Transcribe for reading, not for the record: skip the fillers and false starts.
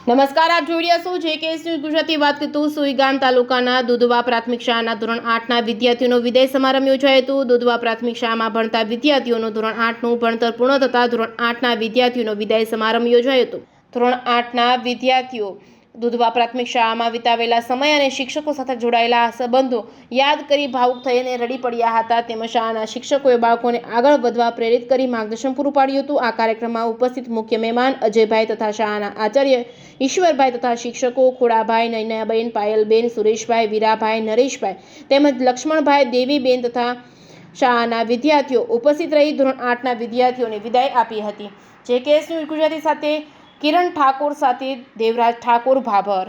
નમસ્કાર, આપ જોઈ રહ્યા છો JKS ન્યૂઝ ગુજરાતી. વાત કરતું સુઈગામ તાલુકાના દુધવા પ્રાથમિક શાળાના ધોરણ 8ના વિદ્યાર્થીઓનો વિદાય સમારંભ યોજાયો હતો. દુધવા પ્રાથમિક શાળામાં ભણતા વિદ્યાર્થીઓનું ધોરણ 8નું ભણતર પૂર્ણ થતાં ધોરણ 8ના વિદ્યાર્થીઓનો વિદાય સમારંભ યોજાયો હતો. ધોરણ 8ના વિદ્યાર્થીઓ દુધવા પ્રાથમિક શાળામાં વિતાવેલા સમય અને શિક્ષકો સાથે જોડાયેલા સંબંધો યાદ કરી ભાવુક થઈને રડી પડ્યા હતા. તેમજ શાળાના શિક્ષકોએ બાળકોને આગળ વધવા પ્રેરિત કરી માર્ગદર્શન પૂરું પાડ્યું હતું. આ કાર્યક્રમમાં ઉપસ્થિત મુખ્ય મહેમાન અજયભાઈ તથા શાળાના આચાર્ય ઈશ્વરભાઈ તથા શિક્ષકો ખોડાભાઈ, નૈનાબેન, પાયલબેન, સુરેશભાઈ, વીરાભાઈ, નરેશભાઈ તેમજ લક્ષ્મણભાઈ, દેવીબેન તથા શાળાના વિદ્યાર્થીઓ ઉપસ્થિત રહી ધોરણ 8ના વિદ્યાર્થીઓને વિદાય આપી હતી. JKS ન્યૂઝ ગુજરાતી સાથે કિરણ ઠાકોર સાથે દેવરાજ ઠાકોર, ભાભર.